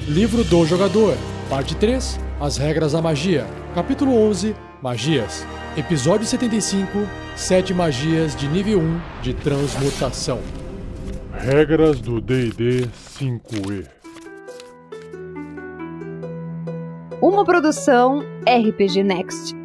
Livro do Jogador, Parte 3, As Regras da Magia, Capítulo 11, Magias, Episódio 75, 7 Magias de Nível 1 de Transmutação. Regras do D&D 5e. Uma produção RPG Next.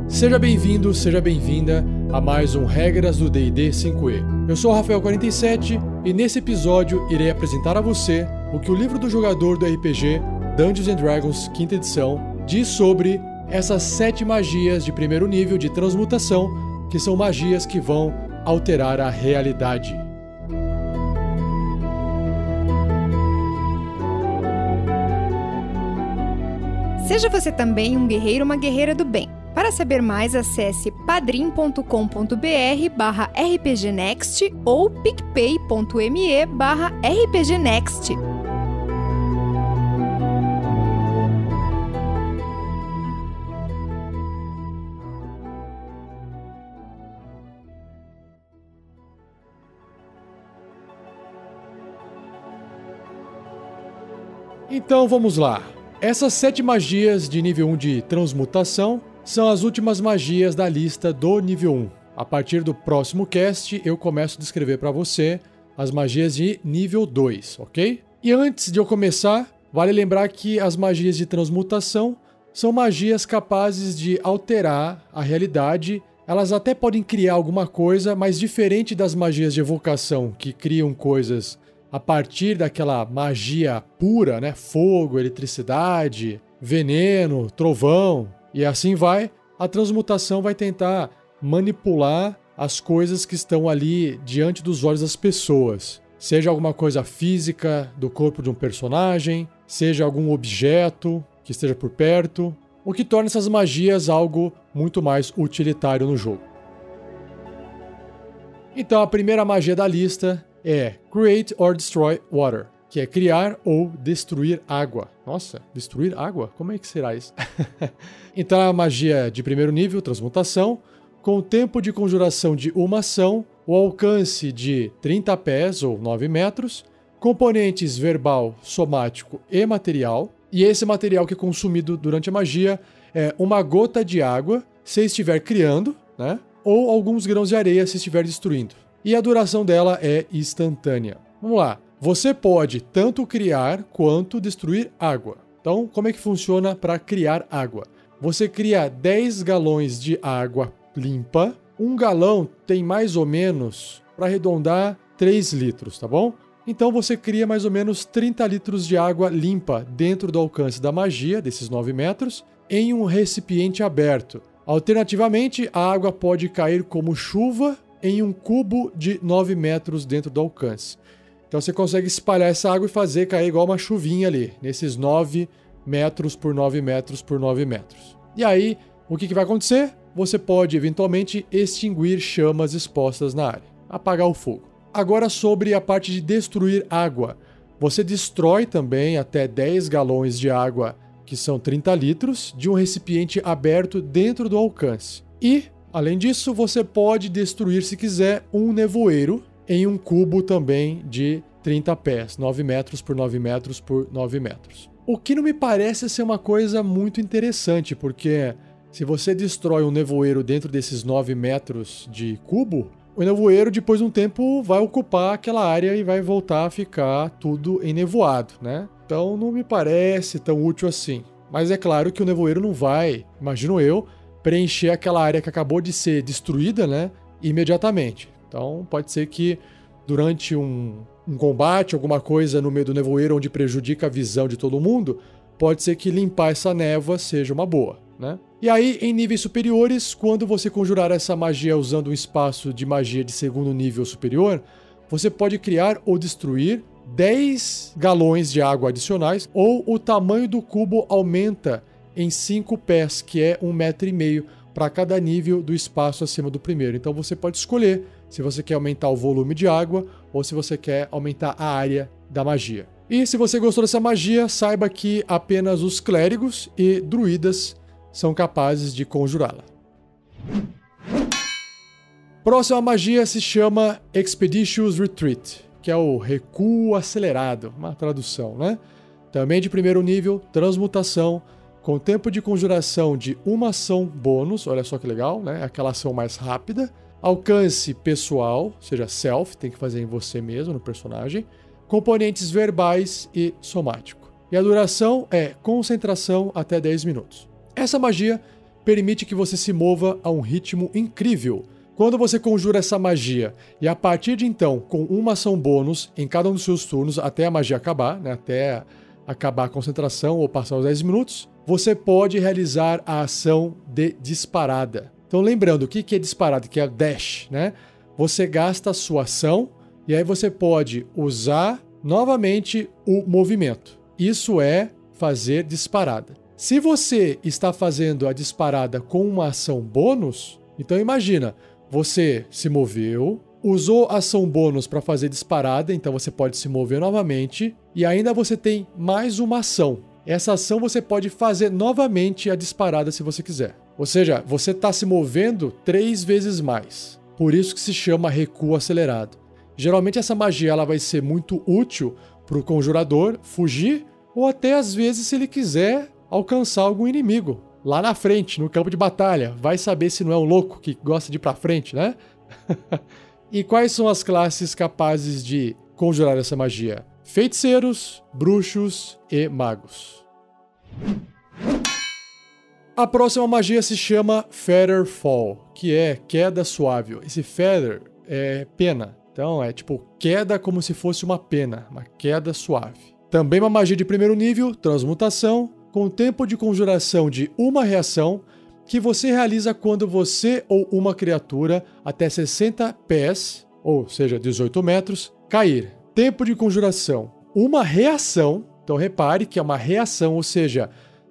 Seja bem-vindo, seja bem-vinda a mais um Regras do D&D 5e. Eu sou o Rafael47 e nesse episódio irei apresentar a você o que o livro do jogador do RPG Dungeons & Dragons 5ª edição diz sobre essas 7 magias de primeiro nível de transmutação, que são magias que vão alterar a realidade. Seja você também um guerreiro ou uma guerreira do bem. Para saber mais, acesse padrim.com.br/rpgnext ou picpay.me/rpgnext. Então vamos lá. Essas 7 magias de nível 1 de transmutação são as últimas magias da lista do nível 1. A partir do próximo cast, eu começo a descrever para você as magias de nível 2, ok? E antes de eu começar, vale lembrar que as magias de transmutação são magias capazes de alterar a realidade. Elas até podem criar alguma coisa, mas diferente das magias de evocação, que criam coisas a partir daquela magia pura, né? Fogo, eletricidade, veneno, trovão, e assim vai, a transmutação vai tentar manipular as coisas que estão ali diante dos olhos das pessoas. Seja alguma coisa física do corpo de um personagem, seja algum objeto que esteja por perto, o que torna essas magias algo muito mais utilitário no jogo. Então a primeira magia da lista é Create or Destroy Water, que é criar ou destruir água. Nossa, destruir água? Como é que será isso? Então a magia de primeiro nível, transmutação, com o tempo de conjuração de uma ação, o alcance de 30 pés ou 9 metros, componentes verbal, somático e material, e esse material que é consumido durante a magia é uma gota de água, se estiver criando, né? Ou alguns grãos de areia se estiver destruindo. E a duração dela é instantânea. Vamos lá. Você pode tanto criar quanto destruir água. Então, como é que funciona para criar água? Você cria 10 galões de água limpa. Um galão tem mais ou menos, para arredondar, 3 litros, tá bom? Então você cria mais ou menos 30 litros de água limpa dentro do alcance da magia, desses 9 metros, em um recipiente aberto. Alternativamente, a água pode cair como chuva em um cubo de 9 metros dentro do alcance. Então você consegue espalhar essa água e fazer cair igual uma chuvinha ali, nesses 9 metros por 9 metros por 9 metros. E aí, o que vai acontecer? Você pode, eventualmente, extinguir chamas expostas na área, apagar o fogo. Agora sobre a parte de destruir água. Você destrói também até 10 galões de água, que são 30 litros, de um recipiente aberto dentro do alcance. E, além disso, você pode destruir, se quiser, um nevoeiro em um cubo também de 30 pés, 9 metros por 9 metros por 9 metros. O que não me parece ser uma coisa muito interessante, porque se você destrói um nevoeiro dentro desses 9 metros de cubo, o nevoeiro, depois de um tempo, vai ocupar aquela área e vai voltar a ficar tudo enevoado, né? Então não me parece tão útil assim. Mas é claro que o nevoeiro não vai, imagino eu, preencher aquela área que acabou de ser destruída, né, imediatamente. Então pode ser que durante um combate, alguma coisa no meio do nevoeiro onde prejudica a visão de todo mundo, pode ser que limpar essa névoa seja uma boa, né? E aí, em níveis superiores, quando você conjurar essa magia usando um espaço de magia de segundo nível superior, você pode criar ou destruir 10 galões de água adicionais, ou o tamanho do cubo aumenta em 5 pés, que é 1,5 metro para cada nível do espaço acima do primeiro. Então você pode escolher se você quer aumentar o volume de água ou se você quer aumentar a área da magia. E se você gostou dessa magia, saiba que apenas os clérigos e druidas são capazes de conjurá-la. Próxima magia se chama Expeditious Retreat, que é o recuo acelerado, uma tradução, né? Também de primeiro nível, transmutação, com tempo de conjuração de uma ação bônus, olha só que legal, né? Aquela ação mais rápida. Alcance pessoal, ou seja, self, tem que fazer em você mesmo, no personagem. Componentes verbais e somático. E a duração é concentração até 10 minutos. Essa magia permite que você se mova a um ritmo incrível. Quando você conjura essa magia e a partir de então, com uma ação bônus em cada um dos seus turnos até a magia acabar, né? Até acabar a concentração ou passar os 10 minutos, você pode realizar a ação de disparada. Então lembrando, o que é disparada? Que é dash, né? Você gasta a sua ação e aí você pode usar novamente o movimento. Isso é fazer disparada. Se você está fazendo a disparada com uma ação bônus, então imagina, você se moveu, usou ação bônus para fazer disparada, então você pode se mover novamente e ainda você tem mais uma ação. Essa ação você pode fazer novamente a disparada se você quiser. Ou seja, você está se movendo 3 vezes mais. Por isso que se chama recuo acelerado. Geralmente essa magia ela vai ser muito útil para o conjurador fugir ou até às vezes se ele quiser alcançar algum inimigo. Lá na frente, no campo de batalha. Vai saber se não é um louco que gosta de ir para frente, né? E quais são as classes capazes de conjurar essa magia? Feiticeiros, bruxos e magos. A próxima magia se chama Feather Fall, que é queda suave. Esse feather é pena, então é tipo queda como se fosse uma pena, uma queda suave. Também uma magia de primeiro nível, transmutação, com tempo de conjuração de uma reação, que você realiza quando você ou uma criatura até 60 pés, ou seja, 18 metros, cair. Tempo de conjuração, uma reação, então repare que é uma reação, ou seja,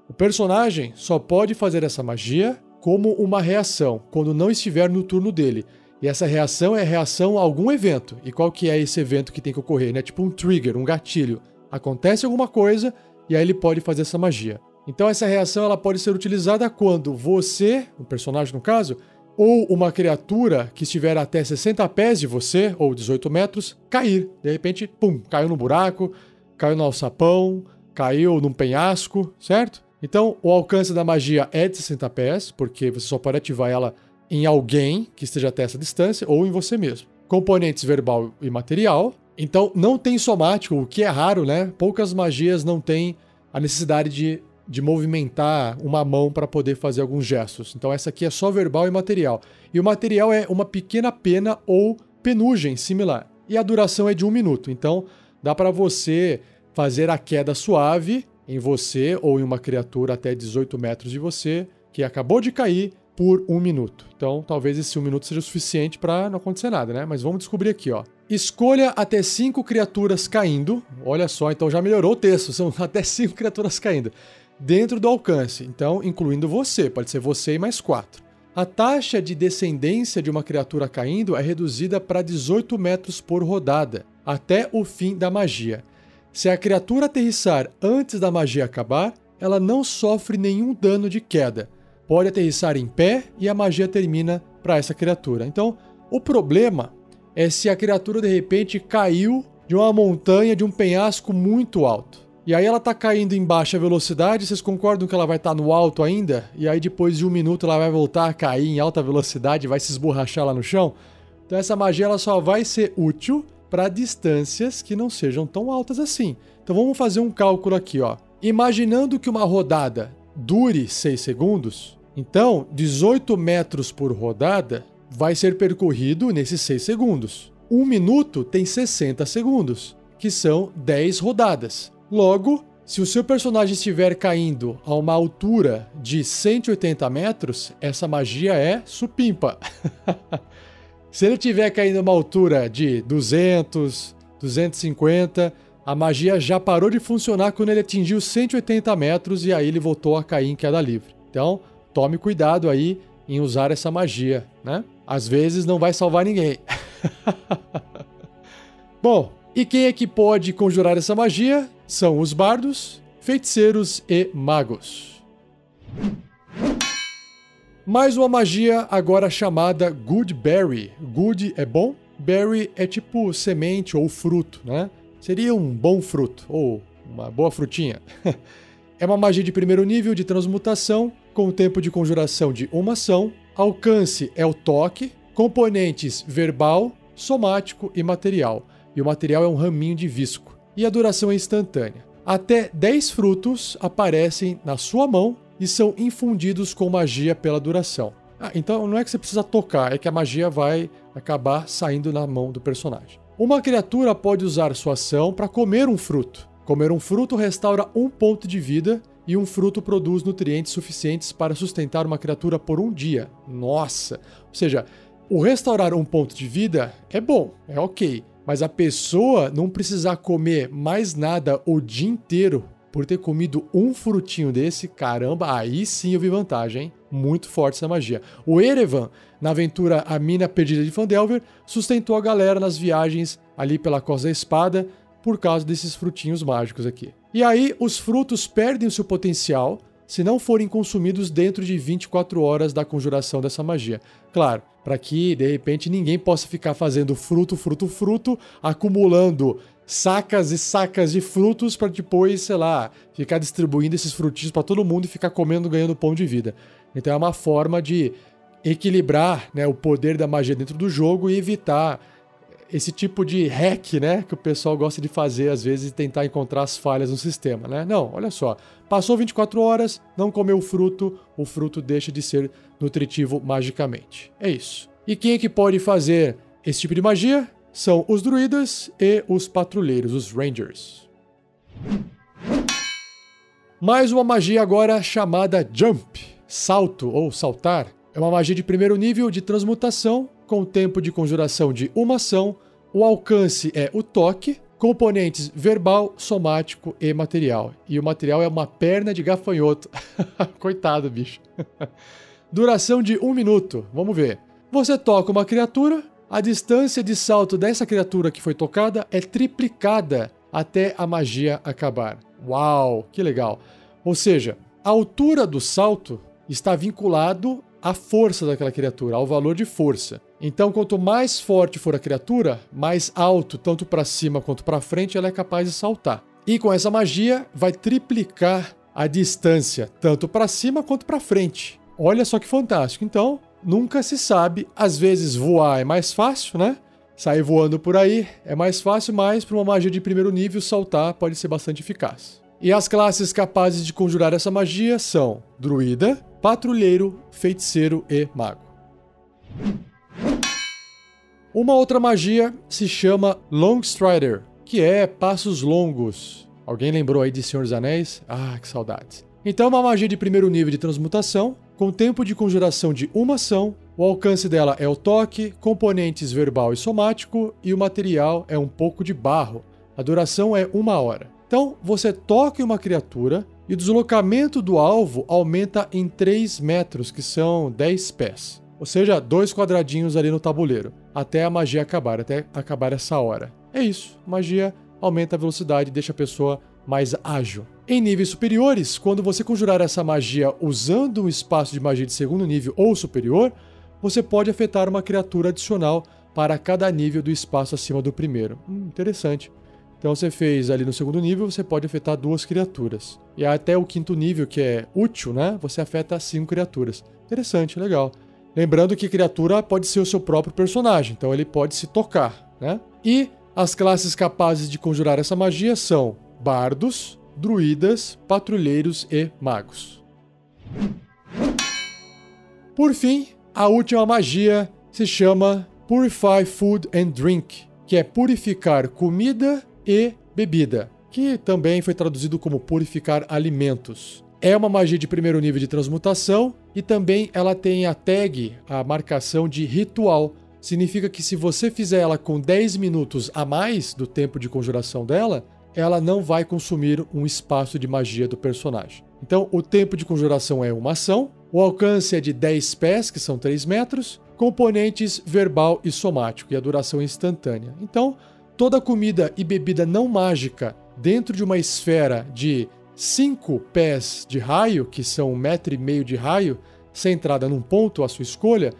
o personagem só pode fazer essa magia como uma reação, quando não estiver no turno dele. E essa reação é reação a algum evento. E qual que é esse evento que tem que ocorrer? Né? Tipo um trigger, um gatilho. Acontece alguma coisa e aí ele pode fazer essa magia. Então essa reação ela pode ser utilizada quando você, o personagem no caso, ou uma criatura que estiver até 60 pés de você, ou 18 metros, cair. De repente, pum, caiu no buraco, caiu no alçapão, caiu num penhasco, certo? Então, o alcance da magia é de 60 pés, porque você só pode ativar ela em alguém que esteja até essa distância ou em você mesmo. Componentes verbal e material. Então, não tem somático, o que é raro, né? Poucas magias não têm a necessidade de movimentar uma mão para poder fazer alguns gestos. Então, essa aqui é só verbal e material. E o material é uma pequena pena ou penugem similar. E a duração é de 1 minuto. Então, dá para você fazer a queda suave em você ou em uma criatura até 18 metros de você, que acabou de cair, por 1 minuto. Então, talvez esse 1 minuto seja o suficiente para não acontecer nada, né? Mas vamos descobrir aqui, ó. Escolha até 5 criaturas caindo. Olha só, então já melhorou o texto. São até 5 criaturas caindo. Dentro do alcance. Então, incluindo você. Pode ser você e mais 4. A taxa de descendência de uma criatura caindo é reduzida para 18 metros por rodada, até o fim da magia. Se a criatura aterrissar antes da magia acabar, ela não sofre nenhum dano de queda. Pode aterrissar em pé e a magia termina para essa criatura. Então, o problema é se a criatura de repente caiu de uma montanha, de um penhasco muito alto. E aí ela está caindo em baixa velocidade, vocês concordam que ela vai estar no alto ainda? E aí depois de 1 minuto ela vai voltar a cair em alta velocidade, vai se esborrachar lá no chão? Então essa magia ela só vai ser útil para distâncias que não sejam tão altas assim. Então vamos fazer um cálculo aqui, ó. Imaginando que uma rodada dure 6 segundos, então 18 metros por rodada vai ser percorrido nesses 6 segundos. 1 minuto tem 60 segundos, que são 10 rodadas. Logo, se o seu personagem estiver caindo a uma altura de 180 metros, essa magia é supimpa. Se ele estiver caindo a uma altura de 200, 250, a magia já parou de funcionar quando ele atingiu 180 metros e aí ele voltou a cair em queda livre. Então, tome cuidado aí em usar essa magia, né? Às vezes não vai salvar ninguém. Bom, e quem é que pode conjurar essa magia? São os bardos, feiticeiros e magos. Mais uma magia agora chamada Goodberry. Good é bom Berry é tipo semente ou fruto, né? Seria um bom fruto, ou uma boa frutinha. É uma magia de primeiro nível de transmutação, com tempo de conjuração de uma ação. Alcance é o toque, componentes verbal, somático e material. E o material é um raminho de visco. E a duração é instantânea. Até 10 frutos aparecem na sua mão e são infundidos com magia pela duração. Então não é que você precisa tocar, é que a magia vai acabar saindo na mão do personagem. Uma criatura pode usar sua ação para comer um fruto. Comer um fruto restaura 1 ponto de vida e um fruto produz nutrientes suficientes para sustentar uma criatura por um dia. Nossa! Ou seja, o restaurar 1 ponto de vida é bom, é ok. Mas a pessoa não precisar comer mais nada o dia inteiro por ter comido um frutinho desse, caramba, aí sim eu vi vantagem, hein? Muito forte essa magia. O Erevan, na aventura A Mina Perdida de Phandelver, sustentou a galera nas viagens ali pela Costa da Espada por causa desses frutinhos mágicos aqui. E aí, os frutos perdem o seu potencial se não forem consumidos dentro de 24 horas da conjuração dessa magia. Claro, para que, de repente, ninguém possa ficar fazendo fruto, acumulando sacas e sacas de frutos para depois, sei lá, ficar distribuindo esses frutinhos para todo mundo e ficar comendo, ganhando pão de vida. Então é uma forma de equilibrar, né, o poder da magia dentro do jogo e evitar esse tipo de hack, né, que o pessoal gosta de fazer às vezes e tentar encontrar as falhas no sistema, né? Não, olha só, passou 24 horas, não comeu o fruto deixa de ser nutritivo magicamente. É isso. E quem é que pode fazer esse tipo de magia? São os druidas e os patrulheiros, os rangers. Mais uma magia agora chamada Jump, salto ou saltar. É uma magia de primeiro nível de transmutação, com tempo de conjuração de uma ação. O alcance é o toque, componentes verbal, somático e material. E o material é uma perna de gafanhoto. Coitado, bicho. Duração de 1 minuto. Vamos ver. Você toca uma criatura, a distância de salto dessa criatura que foi tocada é triplicada até a magia acabar. Uau, que legal. Ou seja, a altura do salto está vinculado à força daquela criatura, ao valor de força. Então, quanto mais forte for a criatura, mais alto, tanto para cima quanto para frente, ela é capaz de saltar. E com essa magia, vai triplicar a distância, tanto para cima quanto para frente. Olha só que fantástico. Então, nunca se sabe. Às vezes voar é mais fácil, né? Sair voando por aí é mais fácil, mas para uma magia de primeiro nível, saltar pode ser bastante eficaz. E as classes capazes de conjurar essa magia são druida, patrulheiro, feiticeiro e mago. Uma outra magia se chama Long Strider, que é passos longos. Alguém lembrou aí de Senhor dos Anéis? Ah, que saudades. Então é uma magia de primeiro nível de transmutação, com tempo de conjuração de uma ação. O alcance dela é o toque, componentes verbal e somático, e o material é um pouco de barro. A duração é 1 hora. Então, você toca em uma criatura e o deslocamento do alvo aumenta em 3 metros, que são 10 pés. Ou seja, 2 quadradinhos ali no tabuleiro, até a magia acabar, até acabar essa hora. É isso, magia aumenta a velocidade e deixa a pessoa mais ágil. Em níveis superiores, quando você conjurar essa magia usando um espaço de magia de segundo nível ou superior, você pode afetar uma criatura adicional para cada nível do espaço acima do primeiro. Interessante. Então você fez ali no segundo nível, você pode afetar 2 criaturas. E até o 5º nível, que é útil, né? Você afeta 5 criaturas. Interessante, legal. Lembrando que criatura pode ser o seu próprio personagem, então ele pode se tocar, né? E as classes capazes de conjurar essa magia são bardos, druidas, patrulheiros e magos. Por fim, a última magia se chama Purify Food and Drink, que é purificar comida e bebida, que também foi traduzido como purificar alimentos. É uma magia de primeiro nível de transmutação e também ela tem a tag, a marcação de ritual. Significa que se você fizer ela com 10 minutos a mais do tempo de conjuração dela, ela não vai consumir um espaço de magia do personagem. Então, o tempo de conjuração é uma ação, o alcance é de 10 pés, que são 3 metros, componentes verbal e somático, e a duração é instantânea. Então, toda comida e bebida não mágica dentro de uma esfera de 5 pés de raio, que são 1,5 metro de raio, centrada num ponto à sua escolha,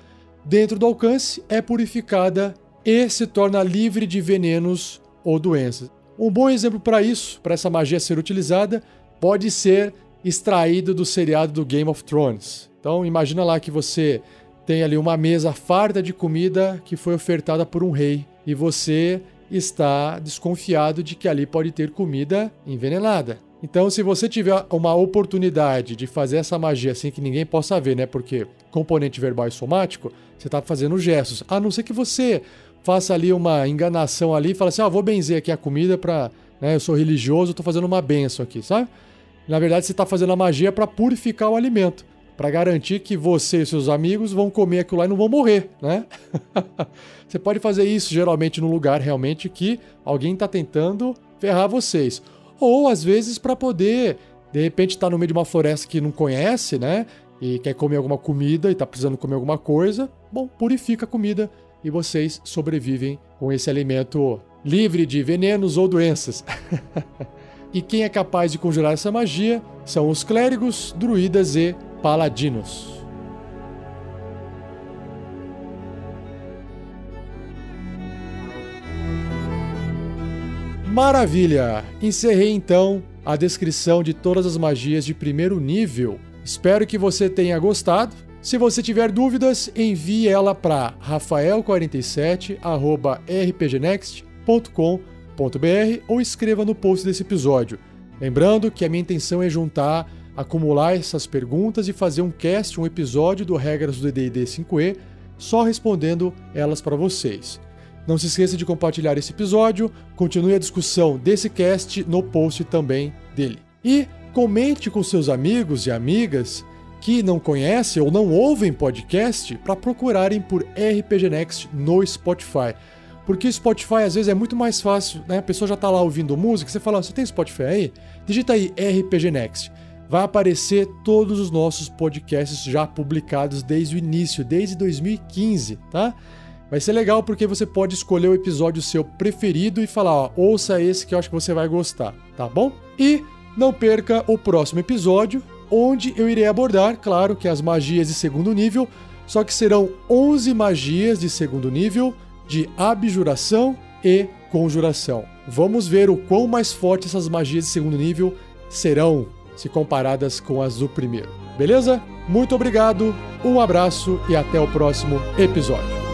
dentro do alcance é purificada e se torna livre de venenos ou doenças. Um bom exemplo para isso, para essa magia ser utilizada, pode ser extraído do seriado do Game of Thrones. Então imagina lá que você tem ali uma mesa farta de comida que foi ofertada por um rei e você está desconfiado de que ali pode ter comida envenenada. Então, se você tiver uma oportunidade de fazer essa magia sem que ninguém possa ver, né? Porque componente verbal e somático, você está fazendo gestos. A não ser que você faça ali uma enganação ali e fale assim, vou benzer aqui a comida para, né? Eu sou religioso, estou fazendo uma benção aqui, sabe? Na verdade, você está fazendo a magia para purificar o alimento, para garantir que você e seus amigos vão comer aquilo lá e não vão morrer, né? Você pode fazer isso geralmente num lugar realmente que alguém está tentando ferrar vocês. Ou às vezes para poder, de repente, estar no meio de uma floresta que não conhece, né? E quer comer alguma comida e está precisando comer alguma coisa. Bom, purifica a comida e vocês sobrevivem com esse alimento livre de venenos ou doenças. E quem é capaz de conjurar essa magia são os clérigos, druidas e paladinos. Maravilha! Encerrei então a descrição de todas as magias de primeiro nível. Espero que você tenha gostado. Se você tiver dúvidas, envie ela para rafael47@rpgnext.com.br ou escreva no post desse episódio. Lembrando que a minha intenção é acumular essas perguntas e fazer um episódio do Regras do D&D 5e, só respondendo elas para vocês. Não se esqueça de compartilhar esse episódio, continue a discussão desse cast no post também dele. E comente com seus amigos e amigas que não conhecem ou não ouvem podcast para procurarem por RPG Next no Spotify. Porque o Spotify às vezes é muito mais fácil, né? A pessoa já está lá ouvindo música, você fala, você tem Spotify aí? Digita aí RPG Next. Vai aparecer todos os nossos podcasts já publicados desde o início, desde 2015, tá? Vai ser legal porque você pode escolher o episódio seu preferido e falar, ouça esse que eu acho que você vai gostar, tá bom? E não perca o próximo episódio, onde eu irei abordar, claro, que as magias de segundo nível, só que serão 11 magias de segundo nível de abjuração e conjuração. Vamos ver o quão mais fortes essas magias de segundo nível serão se comparadas com as do primeiro. Beleza? Muito obrigado, um abraço e até o próximo episódio.